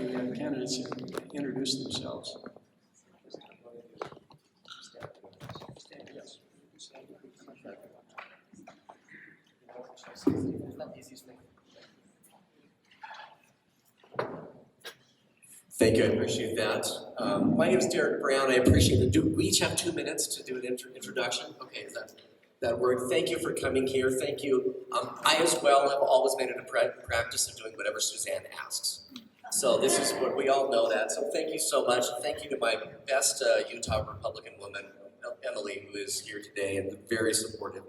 the candidates introduce themselves. Thank you, I appreciate that. My name is Derek Brown. I appreciate it. Do we each have 2 minutes to do an introduction? Okay, is that work? Thank you for coming here. Thank you. I as well have always made it a practice of doing whatever Suzanne asks. So this is what we all know that. So thank you so much. Thank you to my best Utah Republican woman, Emily, who is here today and very supportive.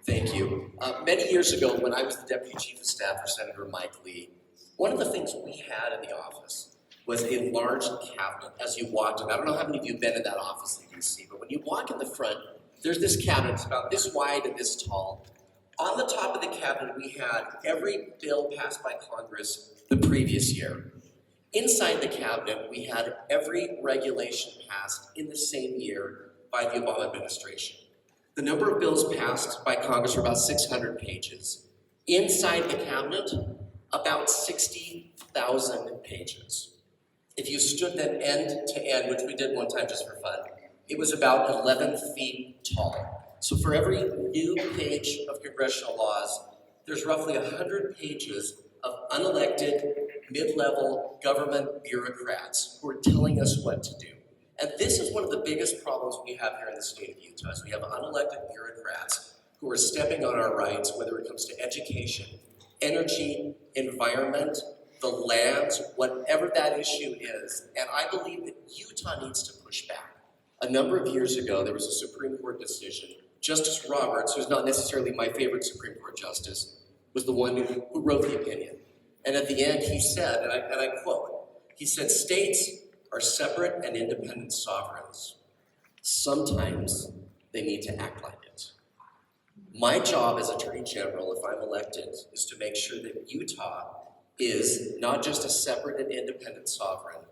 Thank you. Many years ago, when I was the Deputy Chief of Staff for Senator Mike Lee, one of the things we had in the office was a large cabinet as you walked in. I don't know how many of you have been in that office in DC, but when you walk in the front, there's this cabinet. It's about this wide and this tall. On the top of the cabinet, we had every bill passed by Congress the previous year. Inside the cabinet, we had every regulation passed in the same year by the Obama administration. The number of bills passed by Congress were about 600 pages. Inside the cabinet, about 60,000 pages. If you stood them end to end, which we did one time just for fun, it was about 11 feet tall. So for every new page of congressional laws, there's roughly 100 pages of unelected, mid-level government bureaucrats who are telling us what to do. And this is one of the biggest problems we have here in the state of Utah, is we have unelected bureaucrats who are stepping on our rights, whether it comes to education, energy, environment, the lands, whatever that issue is. And I believe that Utah needs to push back. A number of years ago, there was a Supreme Court decision. Justice Roberts, who's not necessarily my favorite Supreme Court justice, was the one who wrote the opinion. And at the end, he said, and I quote, he said, "States are separate and independent sovereigns. Sometimes they need to act like it." My job as Attorney General, if I'm elected, is to make sure that Utah is not just a separate and independent sovereign,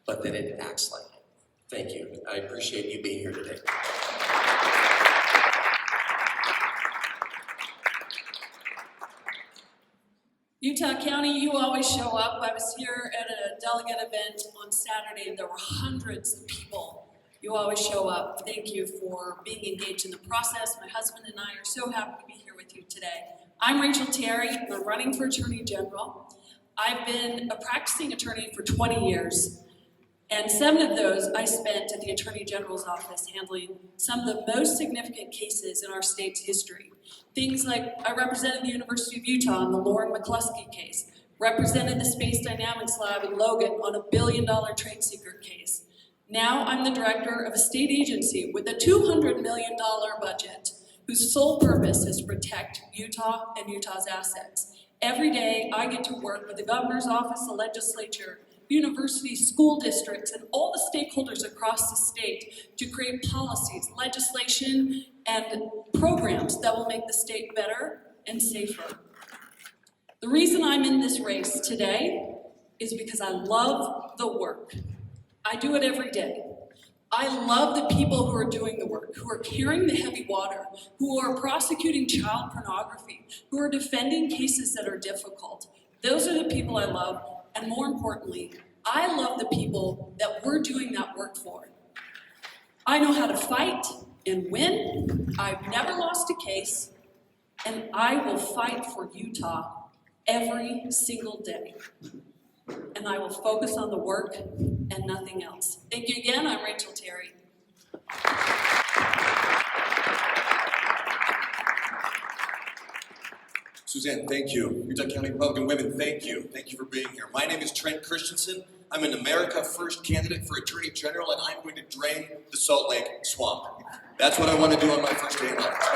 but that it acts like it. Thank you. I appreciate you being here today. Utah County, you always show up. I was here at a delegate event on Saturday, and there were hundreds of people. You always show up. Thank you for being engaged in the process. My husband and I are so happy to be here with you today. I'm Rachel Terry, and I'm running for Attorney General. I've been a practicing attorney for 20 years, and 7 of those I spent at the Attorney General's office handling some of the most significant cases in our state's history. Things like I represented the University of Utah in the Lauren McCluskey case, represented the Space Dynamics Lab in Logan on a $1 billion trade secret case. Now I'm the director of a state agency with a $200 million budget whose sole purpose is to protect Utah and Utah's assets. Every day I get to work with the governor's office, the legislature, universities, school districts, and all the stakeholders across the state to create policies, legislation, and programs that will make the state better and safer. The reason I'm in this race today is because I love the work. I do it every day. I love the people who are doing the work, who are carrying the heavy water, who are prosecuting child pornography, who are defending cases that are difficult. Those are the people I love, and more importantly, I love the people that we're doing that work for. I know how to fight and win. I've never lost a case, and I will fight for Utah every single day. And I will focus on the work and nothing else. Thank you again. I'm Rachel Terry. Suzanne, thank you. Utah County Republican Women, thank you. Thank you for being here. My name is Trent Christensen. I'm an America First candidate for Attorney General, and I'm going to drain the Salt Lake Swamp. That's what I want to do on my first day in office.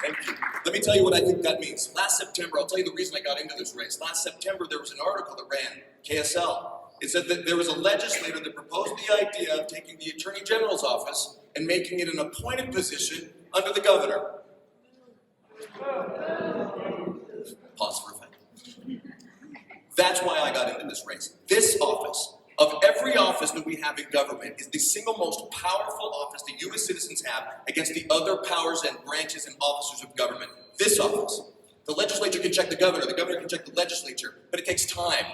Thank you. Let me tell you what I think that means. Last September, I'll tell you the reason I got into this race. Last September, there was an article that ran, KSL. It said that there was a legislator that proposed the idea of taking the Attorney General's office and making it an appointed position under the governor. Pause for effect. That's why I got into this race. This office, of every office that we have in government, is the single most powerful office that you as citizens have against the other powers and branches and officers of government. This office. The legislature can check the governor can check the legislature, but it takes time.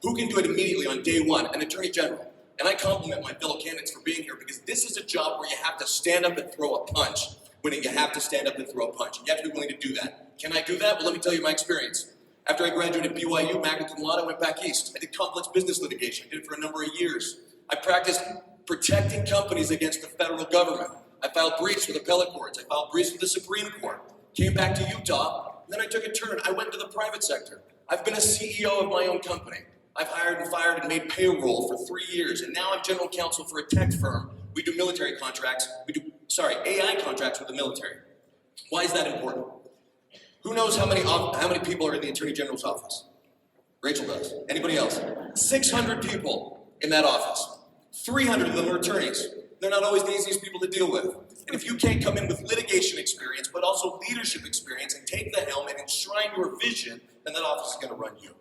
Who can do it immediately on day one? An attorney general. And I compliment my fellow candidates for being here because this is a job where you have to stand up and throw a punch. When you have to stand up and throw a punch. You have to be willing to do that. Can I do that? Well, let me tell you my experience. After I graduated BYU, magna cum laude, I went back east. I did complex business litigation. I did it for a number of years. I practiced protecting companies against the federal government. I filed briefs with appellate courts. I filed briefs with the Supreme Court. Came back to Utah, and then I took a turn. I went to the private sector. I've been a CEO of my own company. I've hired and fired and made payroll for 3 years, and now I'm general counsel for a tech firm. We do military contracts. AI contracts with the military. Why is that important? Who knows how many people are in the Attorney General's office? Rachel does. Anybody else? 600 people in that office. 300 of them are attorneys. They're not always the easiest people to deal with. And if you can't come in with litigation experience, but also leadership experience, and take the helm and enshrine your vision, then that office is going to run you.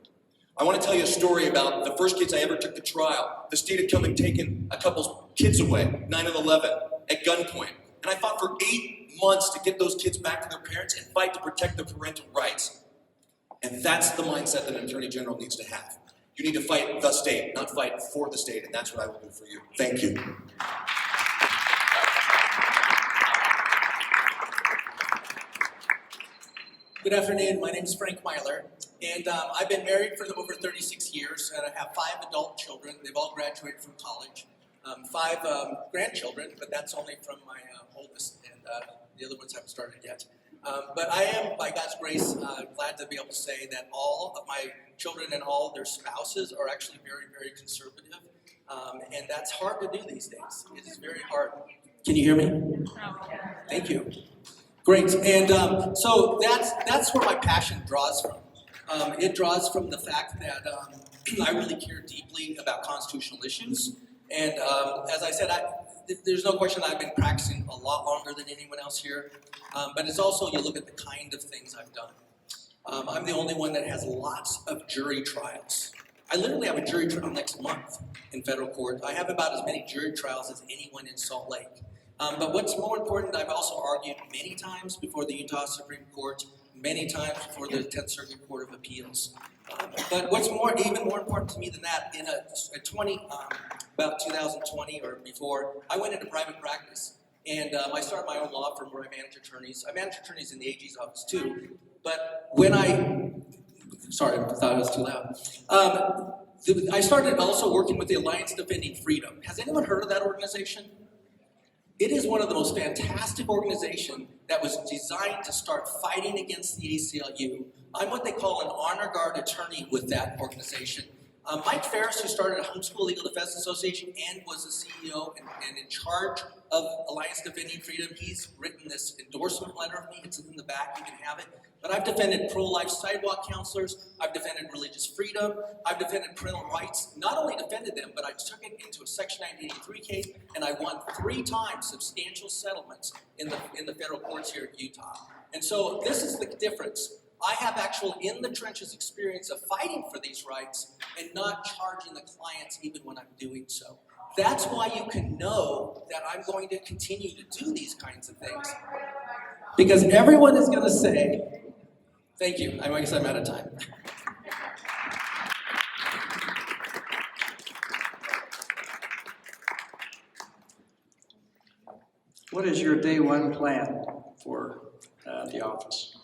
I want to tell you a story about the first kids I ever took to trial. The state had come and taken a couple's kids away, 9 and 11, at gunpoint. And I fought for 8 months to get those kids back to their parents and fight to protect their parental rights. And that's the mindset that an attorney general needs to have. You need to fight the state, not fight for the state, and that's what I will do for you. Thank you. Good afternoon, my name is Frank Mylar, and I've been married for over 36 years, and I have 5 adult children. They've all graduated from college. 5 grandchildren, but that's only from my oldest, and the other ones haven't started yet. But I am, by God's grace, glad to be able to say that all of my children and all their spouses are actually very, very conservative, and that's hard to do these days. It is very hard. Can you hear me? Thank you. Great, and so that's where my passion draws from. It draws from the fact that I really care deeply about constitutional issues, and as I said, there's no question that I've been practicing a lot longer than anyone else here, but it's also, you look at the kind of things I've done. I'm the only one that has lots of jury trials. I literally have a jury trial next month in federal court. I have about as many jury trials as anyone in Salt Lake. But what's more important, I've also argued many times before the Utah Supreme Court, many times before the 10th Circuit Court of Appeals. But what's even more important to me than that, in about 2020 or before, I went into private practice. And I started my own law firm where I manage attorneys. I manage attorneys in the AG's office too. But when sorry, I thought it was too loud. I started also working with the Alliance Defending Freedom. Has anyone heard of that organization? It is one of the most fantastic organizations that was designed to start fighting against the ACLU. I'm what they call an honor guard attorney with that organization. Mike Ferris, who started a Homeschool Legal Defense Association and was the CEO and in charge of Alliance Defending Freedom, he's written this endorsement letter of me. It's in the back, you can have it. But I've defended pro-life sidewalk counselors, I've defended religious freedom, I've defended parental rights. Not only defended them, but I took it into a Section 983 case, and I won 3 times substantial settlements in the federal courts here in Utah. And so this is the difference. I have actual in the trenches experience of fighting for these rights and not charging the clients even when I'm doing so. That's why you can know that I'm going to continue to do these kinds of things. Because everyone is going to say, thank you, I guess I'm out of time. What is your day one plan for the office?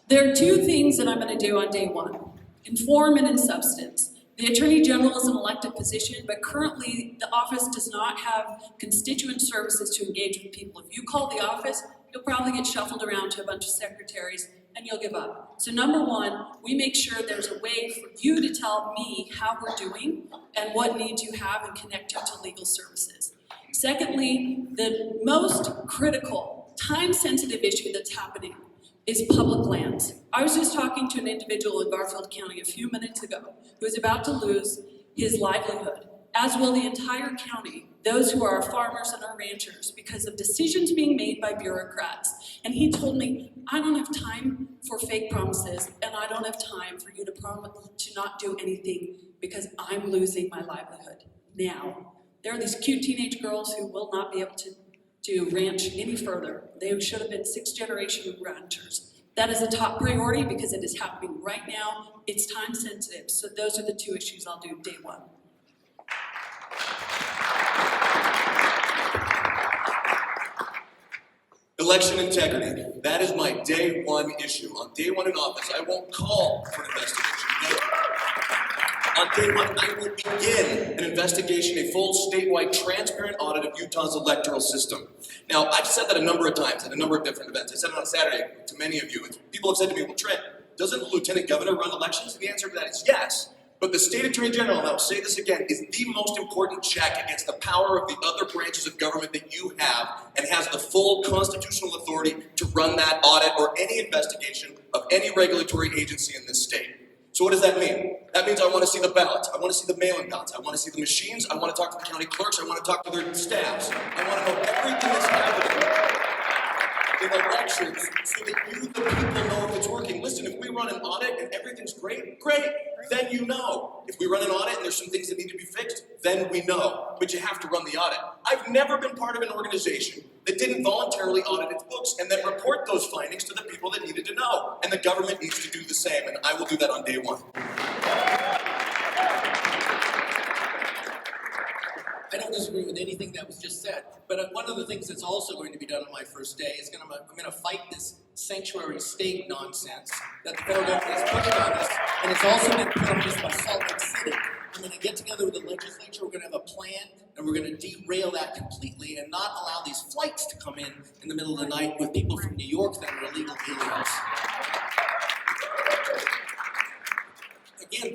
There are 2 things that I'm going to do on day 1, in form and in substance. The Attorney General is an elected position, but currently the office does not have constituent services to engage with people. If you call the office, you'll probably get shuffled around to a bunch of secretaries and you'll give up. So number 1, we make sure there's a way for you to tell me how we're doing and what needs you have and connect you to legal services. Secondly, the most critical, time-sensitive issue that's happening is public lands. I was just talking to an individual in Garfield County a few minutes ago who is about to lose his livelihood, as will the entire county, those who are farmers and our ranchers, because of decisions being made by bureaucrats. And he told me, I don't have time for fake promises, and I don't have time for you to promise to not do anything because I'm losing my livelihood now. There are these cute teenage girls who will not be able to ranch any further. They should have been 6th-generation ranchers. That is a top priority because it is happening right now. It's time sensitive. So those are the two issues I'll do day one. Election integrity. That is my day one issue. On day one in office, I won't call for an investigation. On day one, I will begin an investigation, a full statewide transparent audit of Utah's electoral system. Now, I've said that a number of times at a number of different events. I said it on Saturday to many of you. People have said to me, well, Trent, doesn't the lieutenant governor run elections? And the answer to that is yes. But the state attorney general, and I'll say this again, is the most important check against the power of the other branches of government that you have, and has the full constitutional authority to run that audit or any investigation of any regulatory agency in this state. So what does that mean? That means I want to see the ballots, I want to see the mail-in ballots, I want to see the machines, I want to talk to the county clerks, I want to talk to their staffs, I want to know everything that's happening in elections so that you, the people, know if it's working. Listen, if we run an audit and everything's great, then you know. If we run an audit and there's some things that need to be fixed, then we know. But you have to run the audit. I've never been part of an organization that didn't voluntarily audit its books and then report those findings to the people that needed to know. And the government needs to do the same, and I will do that on day one. I don't disagree with anything that was just said, but one of the things that's also going to be done on my first day is I'm going to fight this sanctuary state nonsense that the federal government has pushed on us, and it's also been put on us by Salt Lake City. I'm going to get together with the legislature, we're going to have a plan, and we're going to derail that completely and not allow these flights to come in the middle of the night with people from New York that are illegal aliens. Again,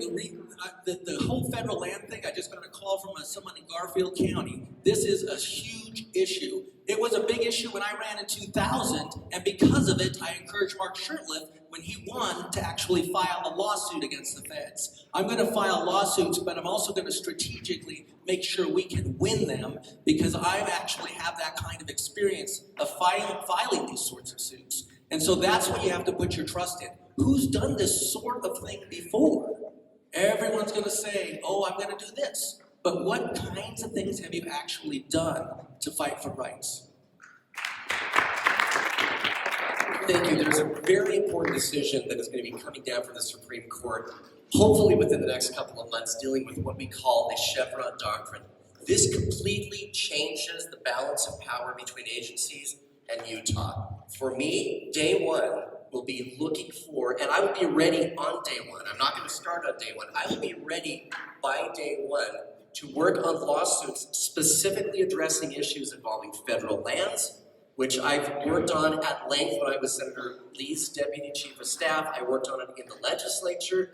the whole federal land thing, I just got a call from someone in Garfield County. This is a huge issue. It was a big issue when I ran in 2000, and because of it, I encouraged Mark Shurtleff, when he won, to actually file a lawsuit against the feds. I'm going to file lawsuits, but I'm also going to strategically make sure we can win them, because I actually have that kind of experience of filing these sorts of suits. And so that's what you have to put your trust in. Who's done this sort of thing before? Everyone's going to say, oh, I'm going to do this. But what kinds of things have you actually done to fight for rights? Thank you. There's a very important decision that is going to be coming down from the Supreme Court, hopefully within the next couple of months, dealing with what we call the Chevron doctrine. This completely changes the balance of power between agencies and Utah. For me, day one will be looking for, and I will be ready on day one. I'm not going to start on day one. I will be ready by day one to work on lawsuits specifically addressing issues involving federal lands, which I've worked on at length when I was Senator Lee's Deputy Chief of Staff. I worked on it in the legislature.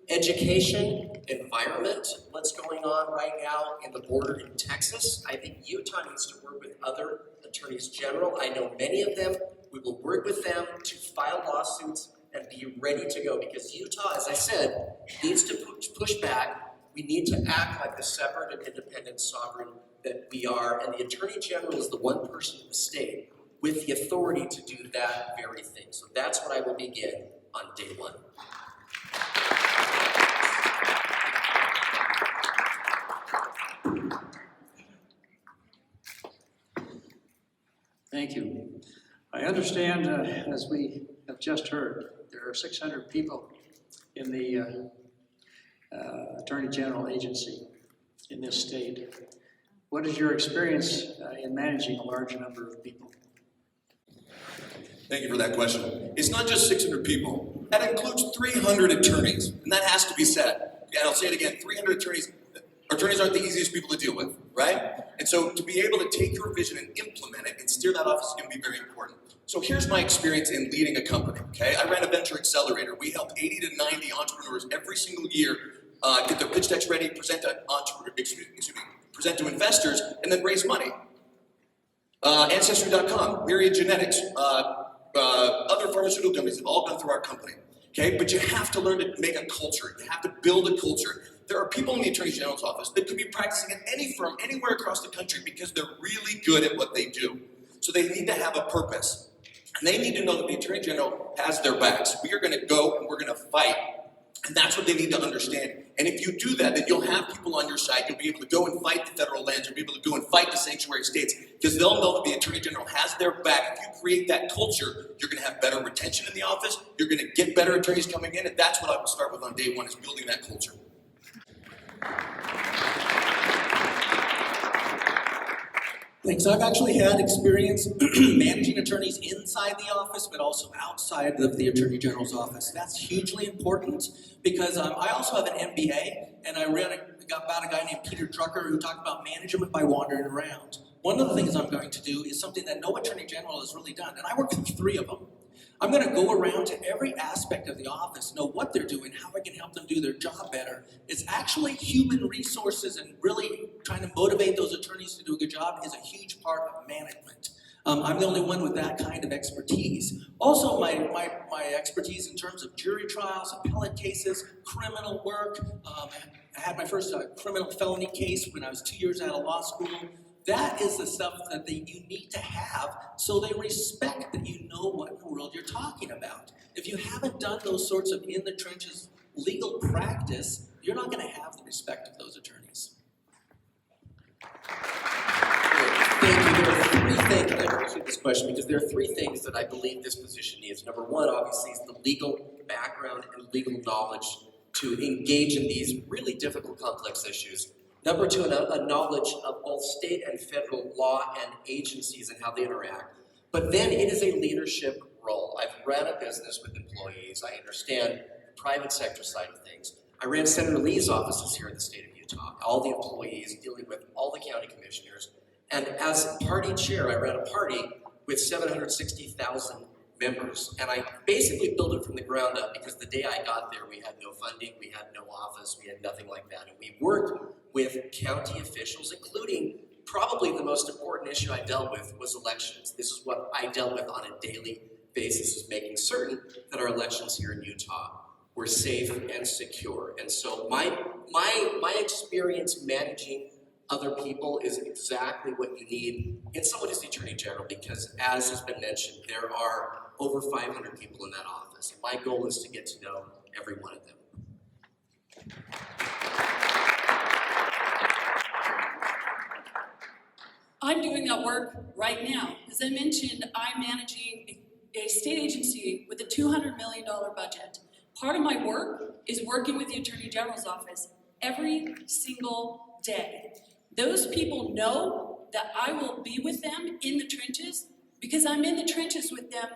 Education, environment, what's going on right now in the border in Texas. I think Utah needs to work with other attorneys general. I know many of them. We will work with them to file lawsuits and be ready to go, because Utah, as I said, needs to push back. We need to act like the separate and independent sovereign that we are, and the Attorney General is the one person in the state with the authority to do that very thing. So that's what I will begin on day one. Thank you. I understand, as we have just heard, there are 600 people in the Attorney General agency in this state. What is your experience in managing a large number of people? Thank you for that question. It's not just 600 people. That includes 300 attorneys, and that has to be said. And I'll say it again, 300 attorneys. Attorneys aren't the easiest people to deal with, right? And so to be able to take your vision and implement it and steer that office is going to be very important. So here's my experience in leading a company, okay? I ran a venture accelerator. We help 80 to 90 entrepreneurs every single year get their pitch decks ready, present to investors, and then raise money. Ancestry.com, Myriad Genetics, other pharmaceutical companies have all gone through our company, okay? But you have to learn to make a culture. You have to build a culture. There are people in the Attorney General's office that could be practicing at any firm anywhere across the country because they're really good at what they do. So they need to have a purpose. And they need to know that the Attorney General has their backs. We are going to go and we're going to fight And that's what they need to understand. And if you do that, then you'll have people on your side. You'll be able to go and fight the federal lands. You'll be able to go and fight the sanctuary states because they'll know that the Attorney General has their back. If you create that culture, you're going to have better retention in the office. You're going to get better attorneys coming in. And that's what I would start with on day one, is building that culture. Thanks. I've actually had experience managing attorneys inside the office, but also outside of the Attorney General's office. That's hugely important because I also have an MBA, and I read about a guy named Peter Drucker who talked about management by wandering around. One of the things I'm going to do is something that no Attorney General has really done, and I work with 3 of them. I'm going to go around to every aspect of the office, know what they're doing, how I can help them do their job better. It's actually human resources, and really trying to motivate those attorneys to do a good job is a huge part of management. I'm the only one with that kind of expertise. Also, my expertise in terms of jury trials, appellate cases, criminal work. I had my first criminal felony case when I was 2 years out of law school. That is the stuff that you need to have so they respect that you know what in the world you're talking about. If you haven't done those sorts of in-the-trenches legal practice, you're not going to have the respect of those attorneys. Thank you. There are 3 things, and I appreciate this question, because there are 3 things that I believe this position needs. Number 1, obviously, is the legal background and legal knowledge to engage in these really difficult, complex issues. Number 2, a knowledge of both state and federal law and agencies and how they interact. But then it is a leadership role. I've ran a business with employees. I understand the private sector side of things. I ran Senator Lee's offices here in the state of Utah, all the employees dealing with all the county commissioners. And as party chair, I ran a party with 760,000 members. And I basically built it from the ground up because the day I got there, we had no funding, we had no office, we had nothing like that. And we worked with county officials, including probably the most important issue I dealt with was elections. This is what I dealt with on a daily basis, is making certain that our elections here in Utah were safe and secure. And so my experience managing other people is exactly what you need in someone who's the Attorney General, because as has been mentioned, there are over 500 people in that office. And my goal is to get to know every one of them. I'm doing that work right now. As I mentioned, I'm managing a state agency with a $200 million budget. Part of my work is working with the Attorney General's office every single day. Those people know that I will be with them in the trenches because I'm in the trenches with them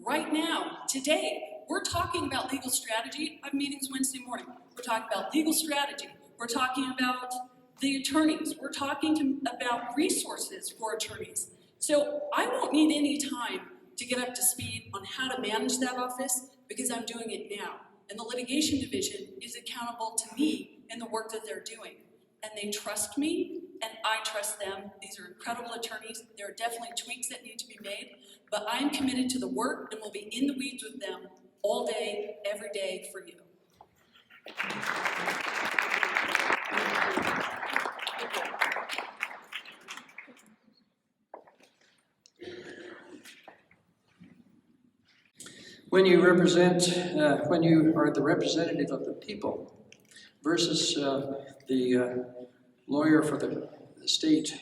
right now, today. We're talking about legal strategy. I have meetings Wednesday morning. We're talking about legal strategy. We're talking about the attorneys. We're talking about resources for attorneys. So I won't need any time to get up to speed on how to manage that office because I'm doing it now. And the litigation division is accountable to me in the work that they're doing. And they trust me, and I trust them. These are incredible attorneys. There are definitely tweaks that need to be made, but I'm committed to the work and will be in the weeds with them all day, every day for you. When you when you are the representative of the people versus the lawyer for the state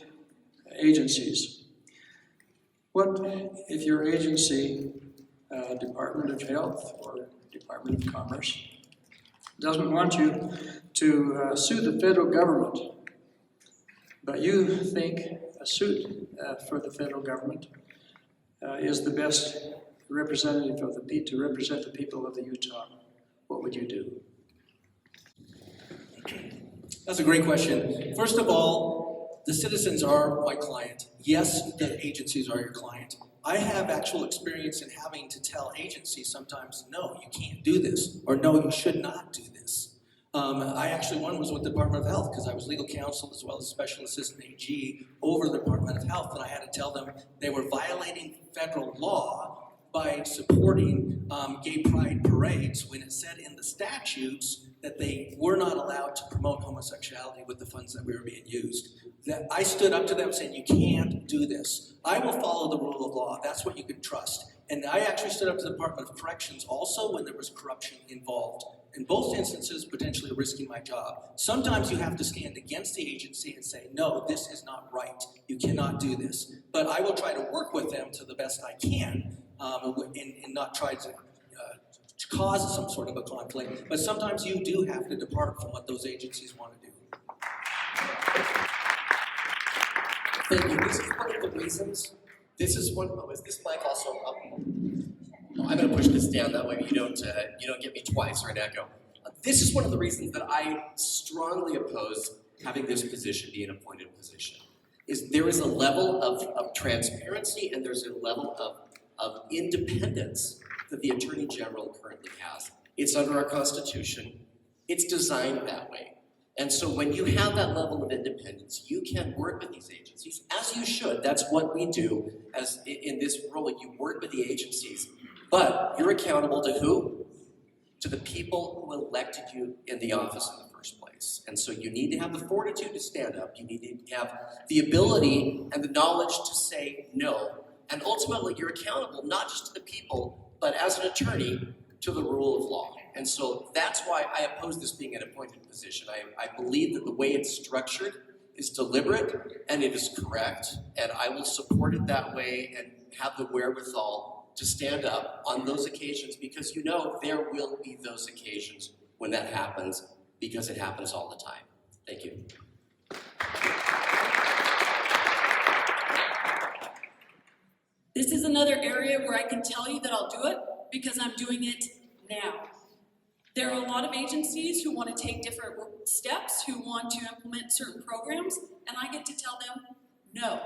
agencies, what if your agency, Department of Health or Department of Commerce, doesn't want you to sue the federal government, but you think a suit for the federal government is the best representative of the to represent the people of the Utah? What would you do? That's a great question. First of all, the citizens are my client. Yes, the agencies are your client. I have actual experience in having to tell agencies sometimes, no, you can't do this, or no, you should not do this. One was with the Department of Health because I was legal counsel as well as special assistant AG over the Department of Health, and I had to tell them they were violating federal law by supporting gay pride parades when it said in the statutes that they were not allowed to promote homosexuality with the funds that were being used. That I stood up to them saying, you can't do this. I will follow the rule of law. That's what you can trust. And I actually stood up to the Department of Corrections also when there was corruption involved. In both instances, potentially risking my job. Sometimes you have to stand against the agency and say, no, this is not right. You cannot do this. But I will try to work with them to the best I can and not try to cause some sort of a conflict. But sometimes you do have to depart from what those agencies want to do. Thank you. This is one of the reasons. This is one. Oh, is this mic also up? No, I'm going to push this down. That way you don't get me twice or an echo. This is one of the reasons that I strongly oppose having this position be an appointed position. Is there is a level of transparency and there's a level of independence that the Attorney General currently has. It's under our Constitution. It's designed that way. And so when you have that level of independence, you can work with these agencies, as you should. That's what we do as in this role. You work with the agencies, but you're accountable to who? To the people who elected you in the office in the first place. And so you need to have the fortitude to stand up. You need to have the ability and the knowledge to say no. And ultimately, you're accountable not just to the people, but as an attorney, to the rule of law. And so that's why I oppose this being an appointed position. I believe that the way it's structured is deliberate and it is correct, and I will support it that way and have the wherewithal to stand up on those occasions, because you know there will be those occasions when that happens, because it happens all the time. Thank you. This is another area where I can tell you that I'll do it because I'm doing it now. There are a lot of agencies who want to take different steps, who want to implement certain programs, and I get to tell them no.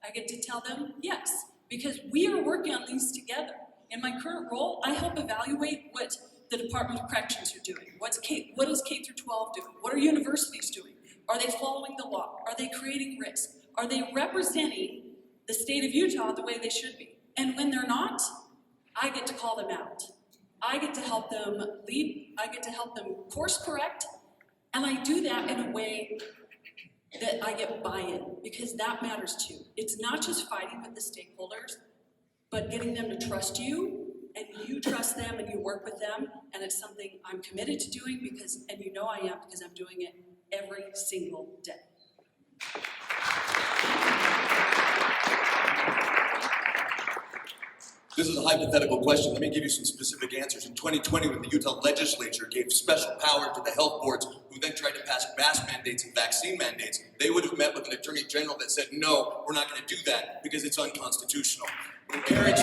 I get to tell them yes, because we are working on these together. In my current role, I help evaluate what the Department of Corrections are doing. What is K through 12 doing? What are universities doing? Are they following the law? Are they creating risk? Are they representing the state of Utah the way they should be? And when they're not, I get to call them out. I get to help them lead, I get to help them course correct, and I do that in a way that I get buy-in, because that matters too. It's not just fighting with the stakeholders, but getting them to trust you, and you trust them and you work with them, and it's something I'm committed to doing because, and you know I am, because I'm doing it every single day. This is a hypothetical question. Let me give you some specific answers. In 2020, when the Utah legislature gave special power to the health boards, who then tried to pass mask mandates and vaccine mandates, they would have met with an attorney general that said, no, we're not going to do that because it's unconstitutional. When parents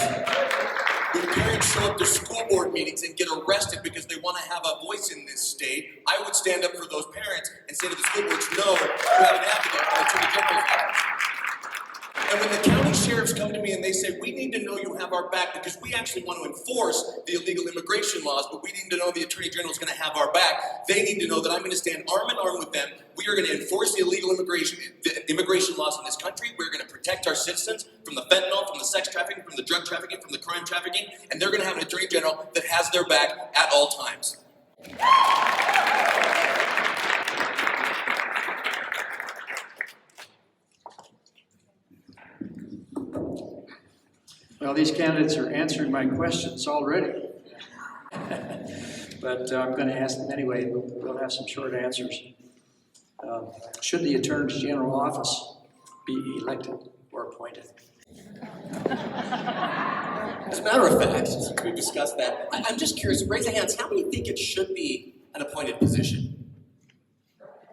show up to school board meetings and get arrested because they want to have a voice in this state, I would stand up for those parents and say to the school boards, no, you have an advocate in the attorney general's office. And when the county sheriffs come to me and they say, we need to know you have our back because we actually want to enforce the illegal immigration laws, but we need to know the Attorney General is going to have our back, they need to know that I'm going to stand arm in arm with them. We are going to enforce the illegal immigration laws in this country. We're going to protect our citizens from the fentanyl, from the sex trafficking, from the drug trafficking, from the crime trafficking, and they're going to have an Attorney General that has their back at all times. Well, these candidates are answering my questions already. But I'm going to ask them anyway. We'll have some short answers. Should the Attorney General office be elected or appointed? As a matter of fact, since we've discussed that, I'm just curious, raise your hands, how many think it should be an appointed position?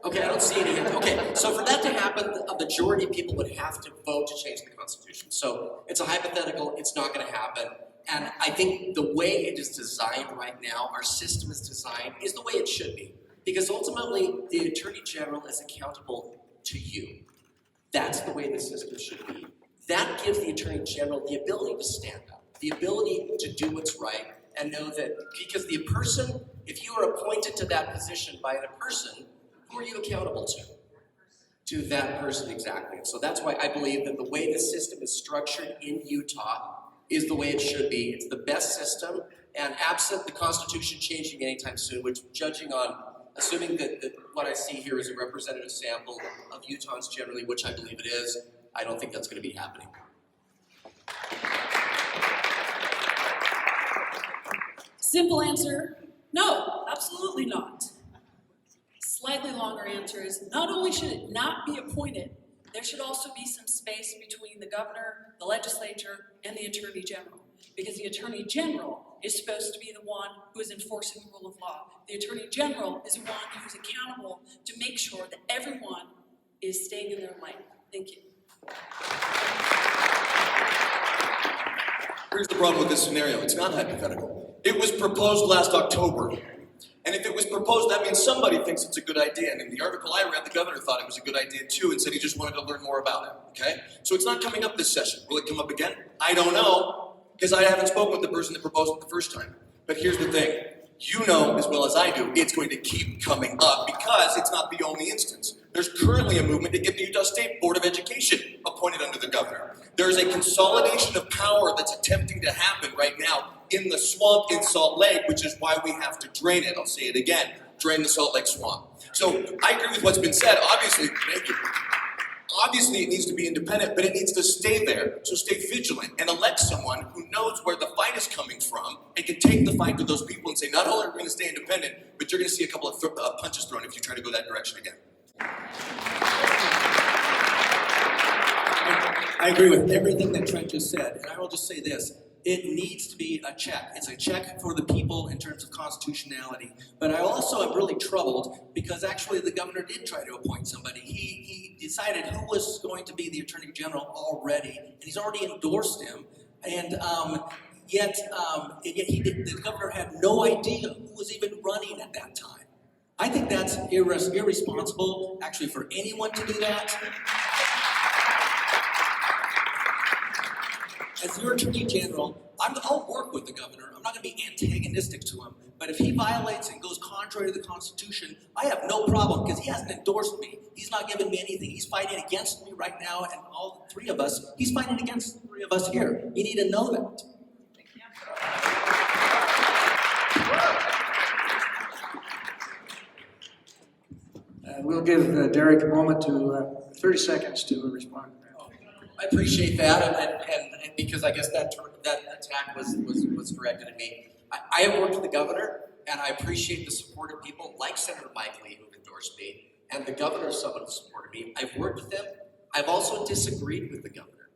Okay, I don't see any hands. Okay, so for that to happen, a majority of people would have to vote to change the Constitution. So it's a hypothetical, it's not going to happen. And I think the way it is designed right now, our system is designed, is the way it should be. Because ultimately, the Attorney General is accountable to you. That's the way the system should be. That gives the Attorney General the ability to stand up, the ability to do what's right, and know that because the person, if you are appointed to that position by a person, who are you accountable to? To that person, exactly. So that's why I believe that the way the system is structured in Utah is the way it should be. It's the best system, and absent the Constitution changing anytime soon, which assuming that what I see here is a representative sample of Utahns generally, which I believe it is, I don't think that's going to be happening. Simple answer, no, absolutely Absolutely not. Slightly longer answer is not only should it not be appointed, there should also be some space between the governor, the legislature, and the attorney general. Because the attorney general is supposed to be the one who is enforcing the rule of law. The attorney general is the one who's accountable to make sure that everyone is staying in their lane. Thank you. Here's the problem with this scenario. It's not hypothetical. It was proposed last October. And if it was proposed, that means somebody thinks it's a good idea. And in the article I read, the governor thought it was a good idea too and said he just wanted to learn more about it, okay? So it's not coming up this session. Will it come up again? I don't know, because I haven't spoken with the person that proposed it the first time. But here's the thing. You know as well as I do, it's going to keep coming up because it's not the only instance. There's currently a movement to get the Utah State Board of Education appointed under the governor. There's a consolidation of power that's attempting to happen right now in the swamp in Salt Lake, which is why we have to drain it. I'll say it again, drain the Salt Lake swamp. So I agree with what's been said. Obviously, thank you. Obviously, it needs to be independent, but it needs to stay there. So stay vigilant and elect someone who knows where the fight is coming from and can take the fight to those people and say, not only are we going to stay independent, but you're going to see a couple of punches thrown if you try to go that direction again. I agree with everything that Trent just said, and I will just say this. It needs to be a check. It's a check for the people in terms of constitutionality. But I also am really troubled because actually the governor did try to appoint somebody. He decided who was going to be the attorney general already, and he's already endorsed him. And yet the governor had no idea who was even running at that time. I think that's irresponsible, actually, for anyone to do that. As your attorney general, I'll work with the governor. I'm not going to be antagonistic to him. But if he violates and goes contrary to the Constitution, I have no problem because he hasn't endorsed me. He's not giving me anything. He's fighting against me right now, and all three of us, he's fighting against the three of us here. You need to know that. We'll give Derek a moment to 30 seconds to respond. I appreciate that, and because I guess that attack was directed at me. I have worked with the governor, and I appreciate the support of people like Senator Mike Lee, who endorsed me, and the governor is someone who supported me. I've worked with them. I've also disagreed with the governor.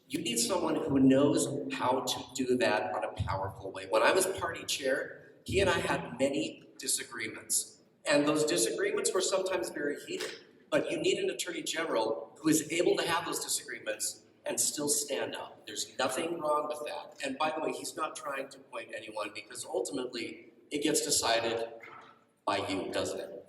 You need someone who knows how to do that on a powerful way. When I was party chair, he and I had many disagreements, and those disagreements were sometimes very heated. But you need an attorney general who is able to have those disagreements and still stand up. There's nothing wrong with that. And by the way, he's not trying to appoint anyone because ultimately it gets decided by you, doesn't it?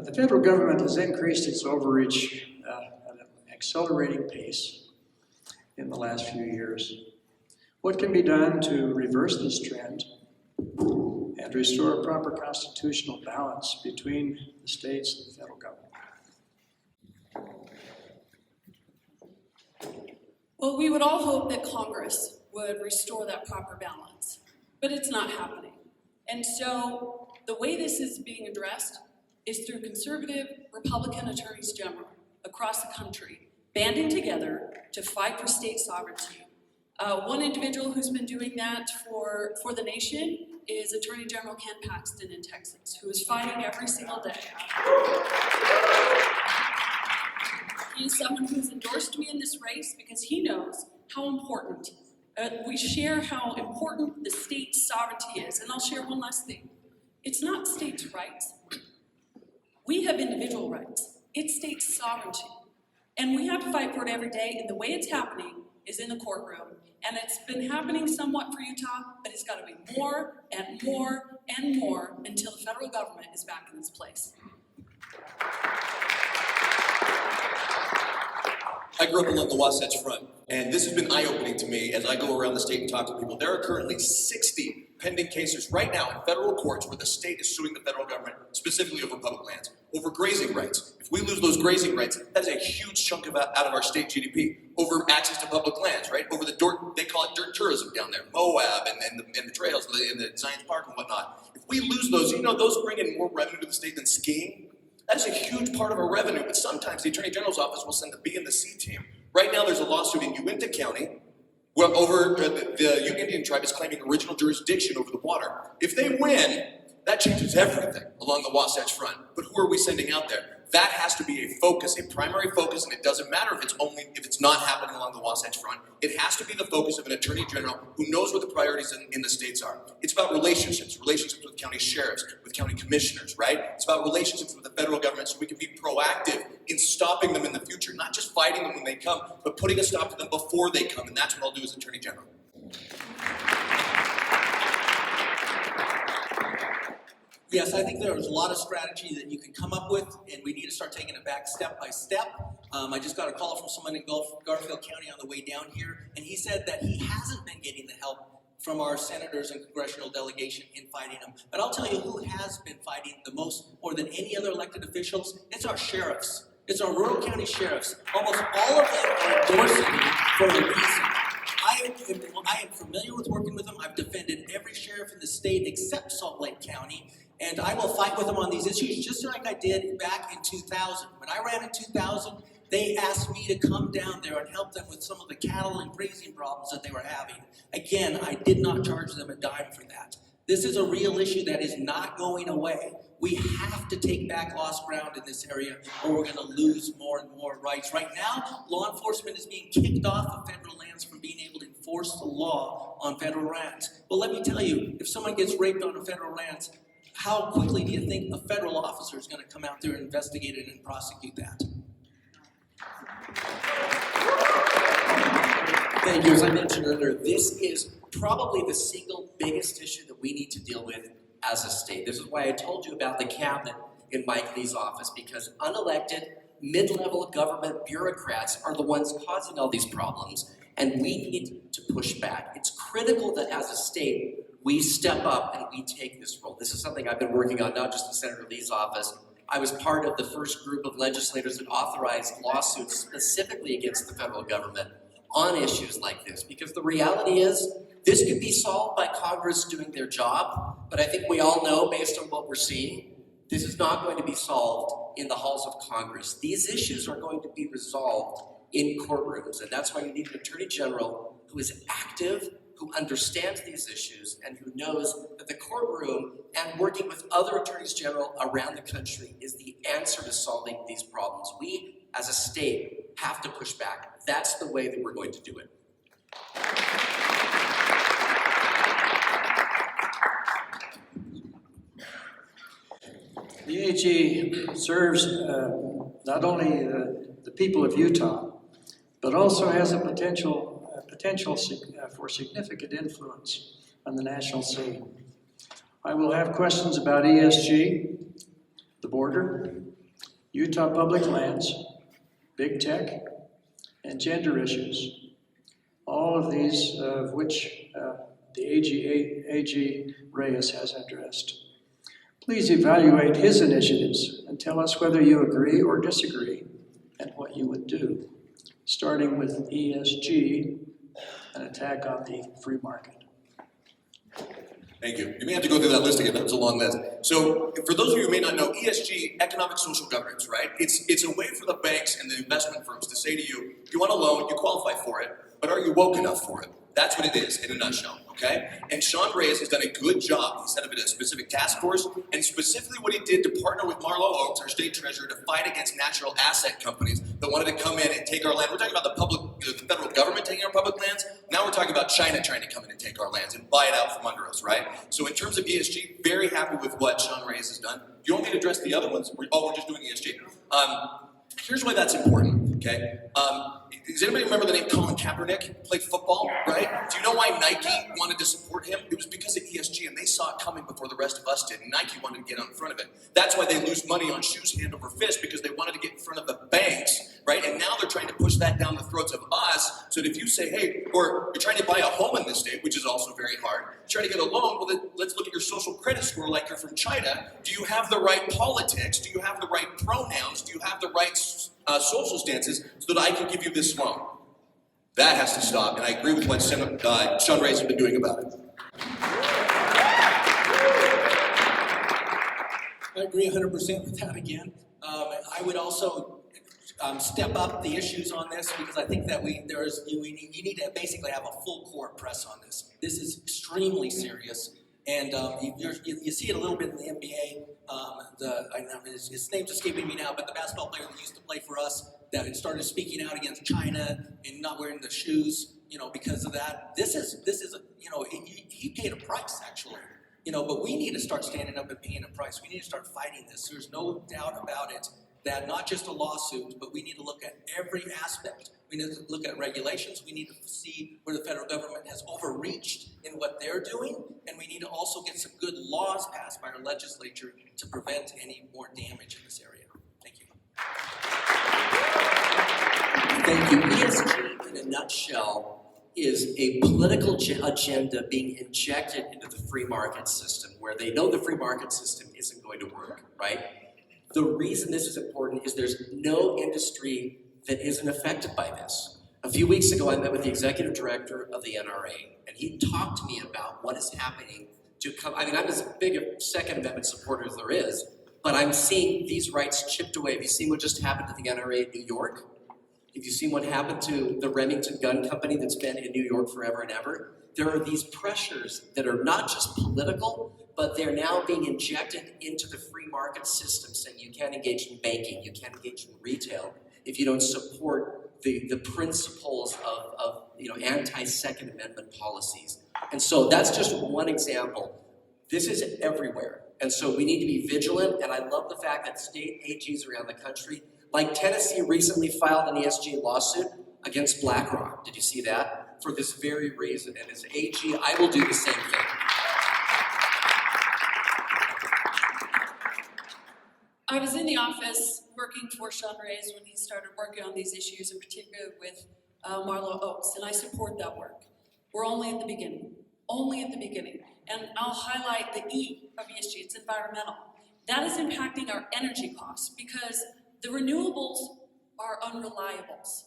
The federal government has increased its overreach at an accelerating pace in the last few years. What can be done to reverse this trend and restore a proper constitutional balance between the states and the federal government? Well, we would all hope that Congress would restore that proper balance, but it's not happening. And so the way this is being addressed is through conservative Republican attorneys general across the country, banding together to fight for state sovereignty. One individual who's been doing that for the nation is Attorney General Ken Paxton in Texas, who is fighting every single day. He's someone who's endorsed me in this race because he knows how important, we share how important the state sovereignty is. And I'll share one last thing. It's not states' rights. We have individual rights. It's state sovereignty. And we have to fight for it every day, and the way it's happening is in the courtroom. And it's been happening somewhat for Utah, but it's got to be more and more and more until the federal government is back in its place. I grew up along the Wasatch Front, and this has been eye-opening to me as I go around the state and talk to people. There are currently 60 pending cases right now in federal courts where the state is suing the federal government, specifically over public lands, over grazing rights. If we lose those grazing rights, that is a huge chunk out of our state GDP. Over access to public lands, right? Over the dirt, they call it dirt tourism down there, Moab and the trails and the Science Park and whatnot. If we lose those, you know, those bring in more revenue to the state than skiing. That is a huge part of our revenue, but sometimes the Attorney General's office will send the B and the C team Right now, there's a lawsuit in Uinta County where over the Ute Indian tribe is claiming original jurisdiction over the water. If they win, that changes everything along the Wasatch Front. But who are we sending out there? That has to be a focus, a primary focus, and it doesn't matter if it's not happening along the Wasatch Front. It has to be the focus of an attorney general who knows what the priorities in the states are. It's about relationships with county sheriffs, with county commissioners, right? It's about relationships with the federal government so we can be proactive in stopping them in the future, not just fighting them when they come, but putting a stop to them before they come, and that's what I'll do as attorney general. Yes, I think there's a lot of strategy that you can come up with, and we need to start taking it back step by step. I just got a call from someone in Garfield County on the way down here, and he said that he hasn't been getting the help from our senators and congressional delegation in fighting them. But I'll tell you who has been fighting the most, more than any other elected officials, it's our sheriffs. It's our rural county sheriffs. Almost all of them are endorsing me for a reason. I am familiar with working with them. I've defended every sheriff in the state except Salt Lake County. And I will fight with them on these issues just like I did back in 2000. When I ran in 2000, they asked me to come down there and help them with some of the cattle and grazing problems that they were having. Again, I did not charge them a dime for that. This is a real issue that is not going away. We have to take back lost ground in this area or we're going to lose more and more rights. Right now, law enforcement is being kicked off of federal lands from being able to enforce the law on federal lands. But let me tell you, if someone gets raped on a federal lands, how quickly do you think a federal officer is going to come out there and investigate it and prosecute that? Thank you. As I mentioned earlier, this is probably the single biggest issue that we need to deal with as a state. This is why I told you about the cabinet in Mike Lee's office, because unelected, mid-level government bureaucrats are the ones causing all these problems, and we need to push back. It's critical that as a state, we step up and we take this role. This is something I've been working on, not just in Senator Lee's office. I was part of the first group of legislators that authorized lawsuits specifically against the federal government on issues like this, because the reality is this could be solved by Congress doing their job, but I think we all know, based on what we're seeing, this is not going to be solved in the halls of Congress. These issues are going to be resolved in courtrooms, and that's why you need an attorney general who is active, who understands these issues, and who knows that the courtroom and working with other attorneys general around the country is the answer to solving these problems. We, as a state, have to push back. That's the way that we're going to do it. The AG serves not only the people of Utah, but also has a potential for significant influence on the national scene. I will have questions about ESG, the border, Utah public lands, big tech, and gender issues. All of these of which the AG Reyes has addressed. Please evaluate his initiatives and tell us whether you agree or disagree and what you would do, starting with ESG, an attack on the free market. Thank you. You may have to go through that list again. That was a long list. So, for those of you who may not know, ESG, economic social governance, right? It's a way for the banks and the investment firms to say to you, you want a loan, you qualify for it, but are you woke enough for it? That's what it is in a nutshell, okay? And Sean Reyes has done a good job. He set up a specific task force, and specifically what he did to partner with Mylar, our state treasurer, to fight against natural asset companies that wanted to come in and take our land. We're talking about the federal government taking our public lands. Now we're talking about China trying to come in and take our lands and buy it out from under us, right? So in terms of ESG, very happy with what Sean Reyes has done. Do you want me to address the other ones? We're just doing ESG. Here's why that's important, okay? Does anybody remember the name Colin Kaepernick? Played football, right? Do you know why Nike wanted to support him? It was because of ESG, and they saw it coming before the rest of us did, and Nike wanted to get out in front of it. That's why they lose money on shoes hand over fist, because they wanted to get in front of the banks, right? And now they're trying to push that down the throats of us, so that if you say, hey, or you're trying to buy a home in this state, which is also very hard, you're trying to get a loan, well, then let's look at your social credit score like you're from China. Do you have the right politics? Do you have the right pronouns? Do you have the right social stances so that I can give you this loan? That has to stop, and I agree with what Sean Reyes has been doing about it. I agree 100% with that again. I would also step up the issues on this, because I think that you need to basically have a full court press on this. This is extremely serious, and you see it a little bit in the NBA. His name's escaping me now, but the basketball player that used to play for us that started speaking out against China and not wearing the shoes, because of that. This is he paid a price actually. But we need to start standing up and paying a price. We need to start fighting this. There's no doubt about it that not just a lawsuit, but we need to look at every aspect. We need to look at regulations. We need to see where the federal government has overreached in what they're doing. And we need to also get some good laws passed by our legislature to prevent any more damage in this area. Thank you. Thank you. ESG, in a nutshell, is a political agenda being injected into the free market system, where they know the free market system isn't going to work, right? The reason this is important is there's no industry that isn't affected by this. A few weeks ago, I met with the executive director of the NRA, and he talked to me about what is happening to come. I'm as big a Second Amendment supporter as there is, but I'm seeing these rights chipped away. Have you seen what just happened to the NRA in New York? Have you seen what happened to the Remington Gun Company that's been in New York forever and ever? There are these pressures that are not just political, but they're now being injected into the free market system, saying you can't engage in banking, you can't engage in retail if you don't support the principles of anti-Second Amendment policies. And so that's just one example. This is everywhere. And so we need to be vigilant, and I love the fact that state AGs around the country, like Tennessee recently filed an ESG lawsuit against BlackRock. Did you see that? For this very reason. And as AG, I will do the same thing. I was in the office working for Sean Reyes when he started working on these issues, in particular with Marlo Oaks, and I support that work. We're only at the beginning, And I'll highlight the E of ESG, it's environmental. That is impacting our energy costs because the renewables are unreliables.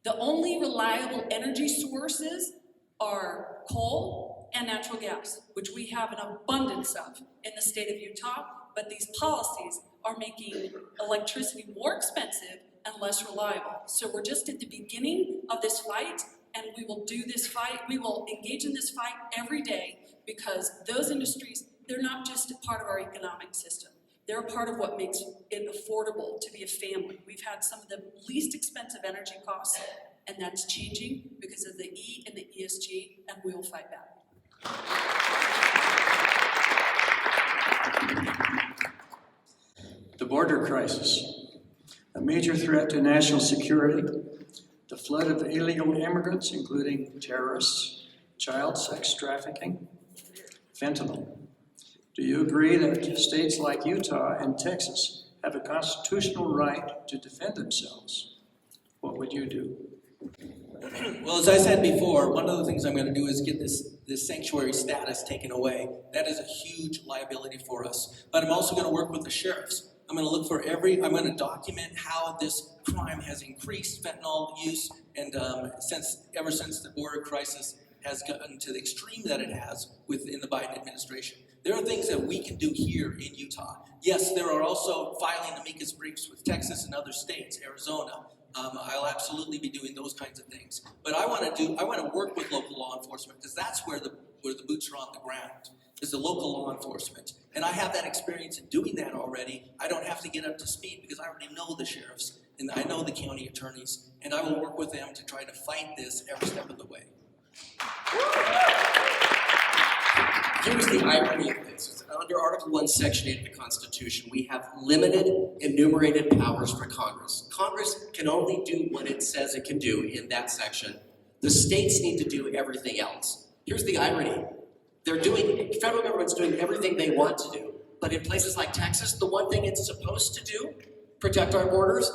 The only reliable energy sources are coal and natural gas, which we have an abundance of in the state of Utah, but these policies are making electricity more expensive and less reliable. So we're just at the beginning of this fight, and we will do this fight, we will engage in this fight every day, because those industries, they're not just a part of our economic system. They're a part of what makes it affordable to be a family. We've had some of the least expensive energy costs, and that's changing because of the E and the ESG, and we will fight back. The border crisis, a major threat to national security, the flood of illegal immigrants, including terrorists, child sex trafficking, fentanyl. Do you agree that states like Utah and Texas have a constitutional right to defend themselves? What would you do? Well, as I said before, one of the things I'm going to do is get this sanctuary status taken away. That is a huge liability for us. But I'm also going to work with the sheriffs. I'm going to look for I'm going to document how this crime has increased, fentanyl use, and ever since the border crisis has gotten to the extreme that it has within the Biden administration. There are things that we can do here in Utah. Yes, there are also filing amicus briefs with Texas and other states, Arizona. I'll absolutely be doing those kinds of things. But I want to work with local law enforcement, because that's where the boots are on the ground, is the local law enforcement. And I have that experience in doing that already. I don't have to get up to speed because I already know the sheriffs and I know the county attorneys, and I will work with them to try to fight this every step of the way. Here's the irony of this. Under Article 1, Section 8 of the Constitution, we have limited enumerated powers for Congress. Congress can only do what it says it can do in that section. The states need to do everything else. Here's the irony. The federal government's doing everything they want to do, but in places like Texas, the one thing it's supposed to do, protect our borders,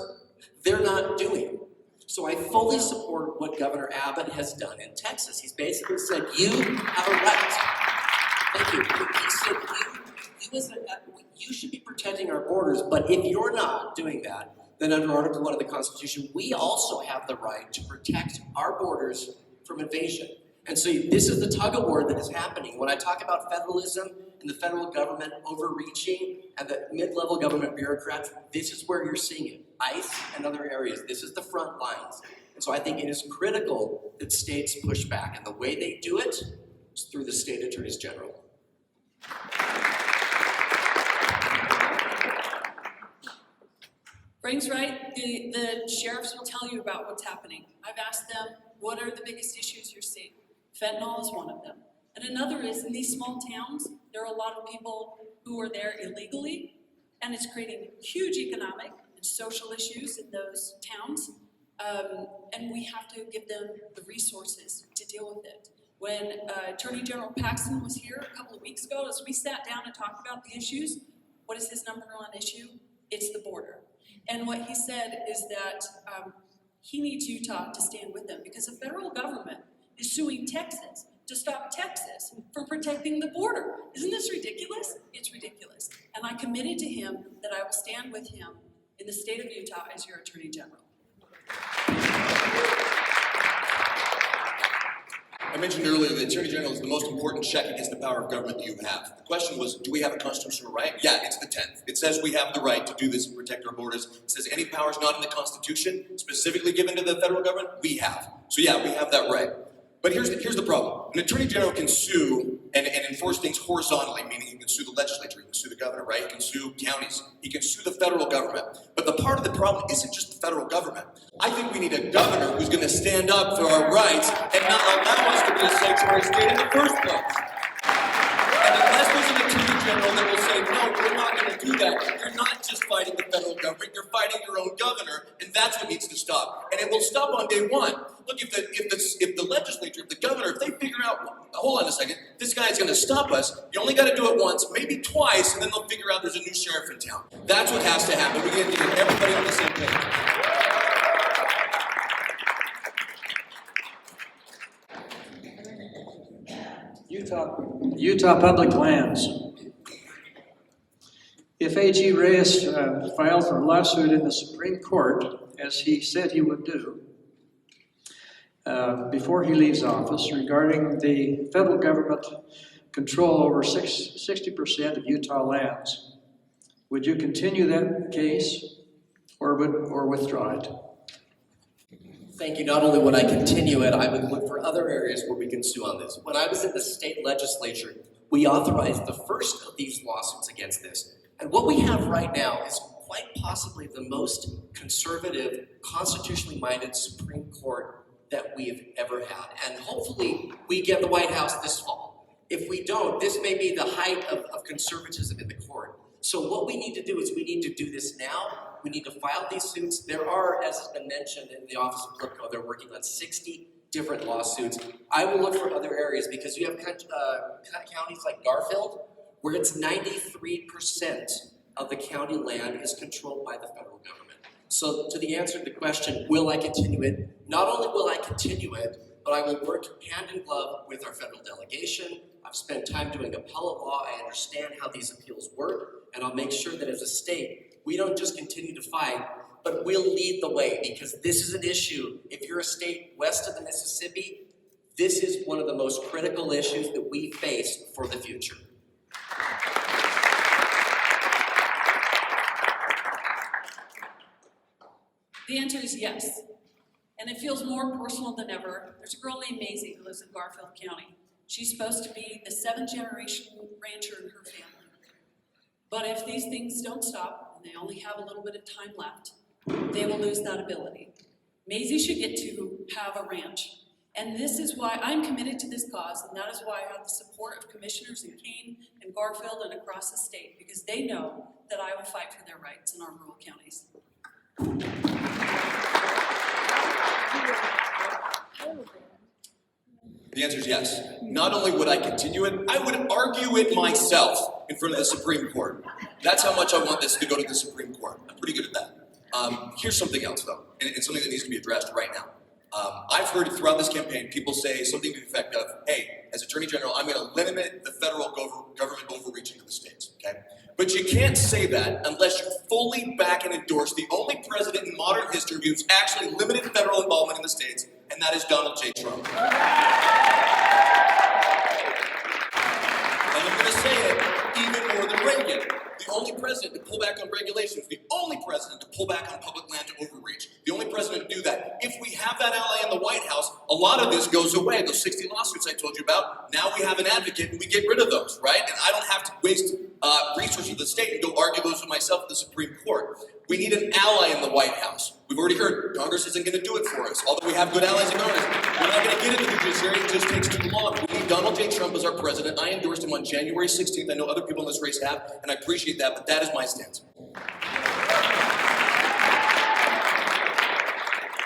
they're not doing. So I fully support what Governor Abbott has done in Texas. He's basically said, you have a right. Thank you. He said, you should be protecting our borders, but if you're not doing that, then under Article 1 of the Constitution, we also have the right to protect our borders from invasion. And so this is the tug of war that is happening. When I talk about federalism and the federal government overreaching and the mid-level government bureaucrats, this is where you're seeing it. ICE and other areas, this is the front lines. And so I think it is critical that states push back, and the way they do it is through the state attorneys general. Frank's right, the sheriffs will tell you about what's happening. I've asked them, what are the biggest issues you're seeing? Fentanyl is one of them. And another is, in these small towns, there are a lot of people who are there illegally, and it's creating huge economic and social issues in those towns. And we have to give them the resources to deal with it. When Attorney General Paxton was here a couple of weeks ago, as we sat down and talked about the issues, what is his number one issue? It's the border. And what he said is that he needs Utah to stand with them because the federal government is suing Texas to stop Texas from protecting the border. Isn't this ridiculous? It's ridiculous. And I committed to him that I will stand with him in the state of Utah as your Attorney General. I mentioned earlier that the Attorney General is the most important check against the power of government that you have. The question was, do we have a constitutional right? Yeah, it's the 10th. It says we have the right to do this and protect our borders. It says any powers not in the Constitution, specifically given to the federal government, we have. So yeah, we have that right. But here's the problem. An Attorney General can sue and enforce things horizontally, meaning he can sue the legislature, he can sue the governor, right? He can sue counties, he can sue the federal government. But the part of the problem isn't just the federal government. I think we need a governor who's going to stand up for our rights and not allow us to be a sanctuary state in the first place. And unless there's an Attorney General that will say, no, we're not going to do that, you're not just fighting the federal government, you're fighting your own governor, and that's what needs to stop. And it will stop on day one. Look, if the legislature, if the governor, if they figure out, hold on a second, this guy's going to stop us, you only got to do it once, maybe twice, and then they'll figure out there's a new sheriff in town. That's what has to happen. We need to get everybody on the same page. Utah Public Lands. If A.G. Reyes filed for a lawsuit in the Supreme Court, as he said he would do, before he leaves office regarding the federal government control over 60% of Utah lands, would you continue that case or withdraw it? Thank you. Not only would I continue it, I would look for other areas where we can sue on this. When I was in the state legislature, we authorized the first of these lawsuits against this. And what we have right now is quite possibly the most conservative, constitutionally minded Supreme Court that we have ever had. And hopefully we get the White House this fall. If we don't, this may be the height of conservatism in the court. So what we need to do is we need to do this now. We need to file these suits. There are, as has been mentioned in the Office of Politico, they're working on 60 different lawsuits. I will look for other areas because you have counties like Garfield, where it's 93% of the county land is controlled by the federal government. So to the answer to the question, will I continue it? Not only will I continue it, but I will work hand in glove with our federal delegation. I've spent time doing appellate law. I understand how these appeals work, and I'll make sure that as a state, we don't just continue to fight, but we'll lead the way, because this is an issue. If you're a state west of the Mississippi, this is one of the most critical issues that we face for the future. The answer is yes. And it feels more personal than ever. There's a girl named Maisie who lives in Garfield County. She's supposed to be the 7th-generation rancher in her family. But if these things don't stop, and they only have a little bit of time left, they will lose that ability. Maisie should get to have a ranch. And this is why I'm committed to this cause, and that is why I have the support of commissioners in Kane and Garfield and across the state, because they know that I will fight for their rights in our rural counties. The answer is yes. Not only would I continue it, I would argue it myself in front of the Supreme Court. That's how much I want this to go to the Supreme Court. I'm pretty good at that. Here's something else, though, and it's something that needs to be addressed right now. I've heard throughout this campaign people say something to the effect of, hey, as Attorney General, I'm going to limit the federal government overreaching to the states, okay? But you can't say that unless you fully back and endorse the only president in modern history who's actually limited federal involvement in the states, and that is Donald J. Trump. And I'm going to say it president to pull back on regulations, the only president to pull back on public land overreach, the only president to do that. If we have that ally in the White House, a lot of this goes away. Those 60 lawsuits I told you about, now we have an advocate and we get rid of those, right? And I don't have to waste resources of the state and go argue those with myself at the Supreme Court. We need an ally in the White House. We've already heard Congress isn't going to do it for us, although we have good allies in Congress. We're not going to get it to the judiciary. It just takes too long. We need Donald J. Trump as our president. I endorsed him on January 16th. I know other people in this race have, and I appreciate that, but that is my stance.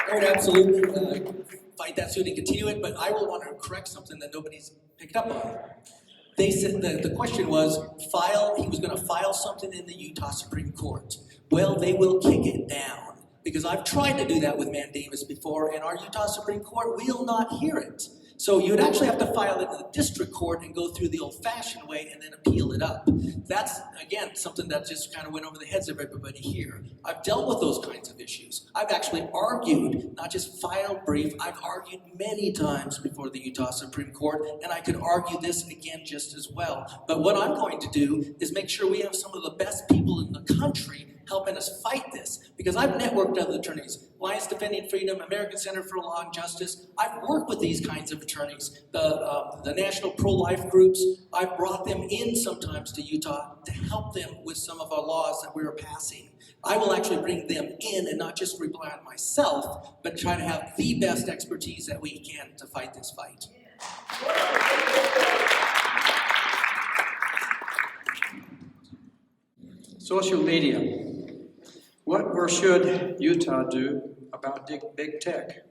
I would absolutely fight that suit and continue it, but I will want to correct something that nobody's picked up on. They said the question was, he was going to file something in the Utah Supreme Court. Well, they will kick it down, because I've tried to do that with mandamus before, and our Utah Supreme Court will not hear it. So you'd actually have to file it in the district court and go through the old-fashioned way and then appeal it up. That's, again, something that just kind of went over the heads of everybody here. I've dealt with those kinds of issues. I've actually argued, not just filed brief, I've argued many times before the Utah Supreme Court, and I could argue this again just as well. But what I'm going to do is make sure we have some of the best people in the country helping us fight this, because I've networked with other attorneys, Alliance Defending Freedom, American Center for Law and Justice. I've worked with these kinds of attorneys, the national pro-life groups. I've brought them in sometimes to Utah to help them with some of our laws that we are passing. I will actually bring them in and not just rely on myself, but try to have the best expertise that we can to fight this fight. Social media. What or should Utah do about big tech?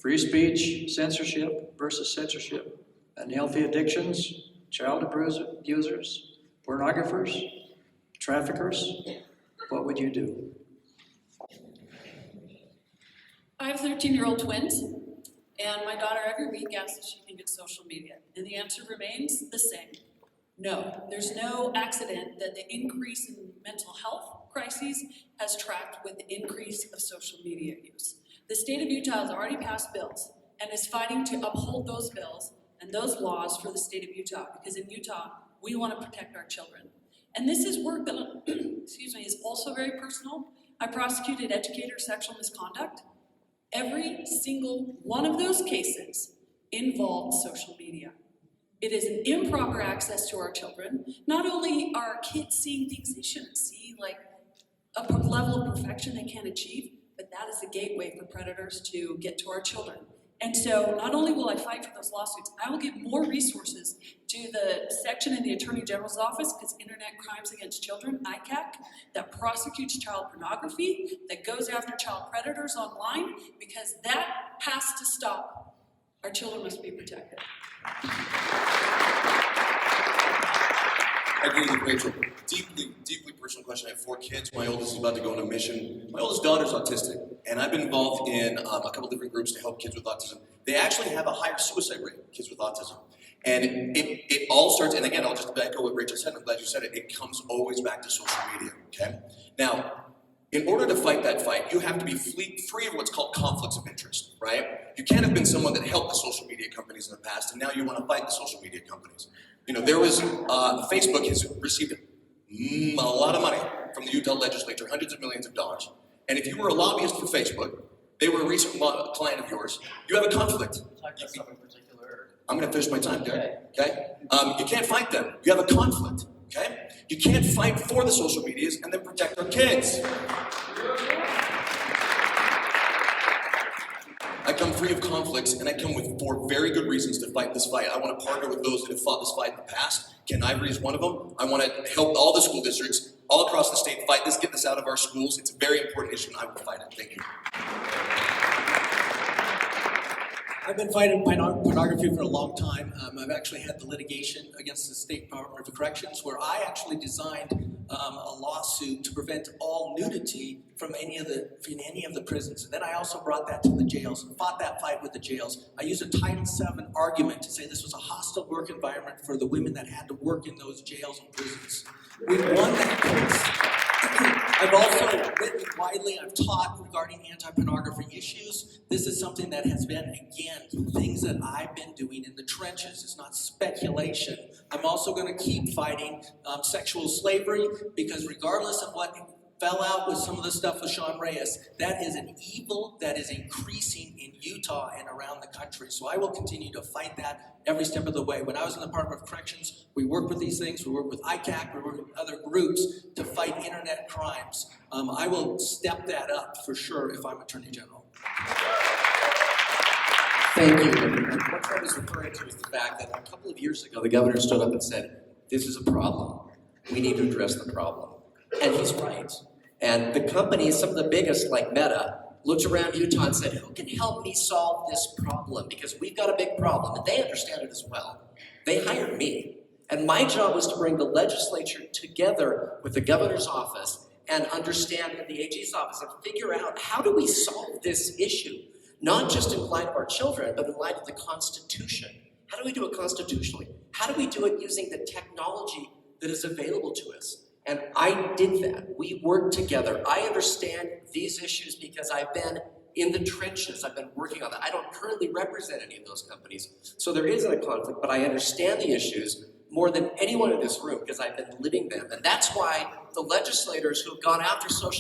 Free speech, censorship versus censorship, unhealthy addictions, child abusers, pornographers, traffickers. What would you do? I have 13-year-old twins, and my daughter every week asks if she can get social media, and the answer remains the same. No, there's no accident that the increase in mental health crises has tracked with the increase of social media use. The state of Utah has already passed bills and is fighting to uphold those bills and those laws for the state of Utah, because in Utah, we want to protect our children. And this is work that, is also very personal. I prosecuted educator sexual misconduct. Every single one of those cases involved social media. It is an improper access to our children. Not only are kids seeing things they shouldn't see, like a level of perfection they can't achieve, but that is the gateway for predators to get to our children. And so not only will I fight for those lawsuits, I will give more resources to the section in the Attorney General's office, because Internet Crimes Against Children, ICAC, that prosecutes child pornography, that goes after child predators online, because that has to stop. Our children must be protected. I agree with Rachel. Deeply personal question. I have 4 kids. My oldest is about to go on a mission. My oldest daughter's autistic, and I've been involved in a couple different groups to help kids with autism. They actually have a higher suicide rate, kids with autism. And it all starts, and again, I'll just echo what Rachel said. I'm glad you said it. It comes always back to social media, okay? Now, in order to fight that fight, you have to be free of what's called conflicts of interest, right? You can't have been someone that helped the social media companies in the past, and now you want to fight the social media companies. You know, there was, Facebook has received a lot of money from the Utah legislature, hundreds of millions of dollars. And if you were a lobbyist for Facebook, they were a recent client of yours, you have a conflict. I'm going to finish my time, Derek, okay? You can't fight them. You have a conflict, okay? You can't fight for the social medias and then protect our kids. I come free of conflicts, and I come with 4 very good reasons to fight this fight. I want to partner with those that have fought this fight in the past. Ken Ivory is one of them. I want to help all the school districts all across the state fight this, get this out of our schools. It's a very important issue, and I will fight it. Thank you. I've been fighting pornography for a long time. I've actually had the litigation against the State Department of Corrections, where I actually designed a lawsuit to prevent all nudity from any of the prisons. And then I also brought that to the jails and fought that fight with the jails. I used a Title VII argument to say this was a hostile work environment for the women that had to work in those jails and prisons. We won that case. I've also written widely, I've taught regarding anti-pornography issues. This is something that has been, again, things that I've been doing in the trenches. It's not speculation. I'm also going to keep fighting sexual slavery, because regardless of what fell out with some of the stuff with Sean Reyes, that is an evil that is increasing in Utah and around the country. So I will continue to fight that every step of the way. When I was in the Department of Corrections, we worked with these things. We worked with ICAC, we worked with other groups to fight internet crimes. I will step that up for sure if I'm Attorney General. Thank you. And what Trent is referring to is the fact that a couple of years ago, the governor stood up and said, this is a problem. We need to address the problem. And he's right. And the companies, some of the biggest, like Meta, looked around Utah and said, who can help me solve this problem? Because we've got a big problem, and they understand it as well. They hired me. And my job was to bring the legislature together with the governor's office and understand the AG's office and figure out, how do we solve this issue? Not just in light of our children, but in light of the Constitution. How do we do it constitutionally? How do we do it using the technology that is available to us? And I did that. We worked together. I understand these issues because I've been in the trenches. I've been working on that. I don't currently represent any of those companies. So there isn't a conflict, but I understand the issues more than anyone in this room because I've been living them. And that's why the legislators who have gone after social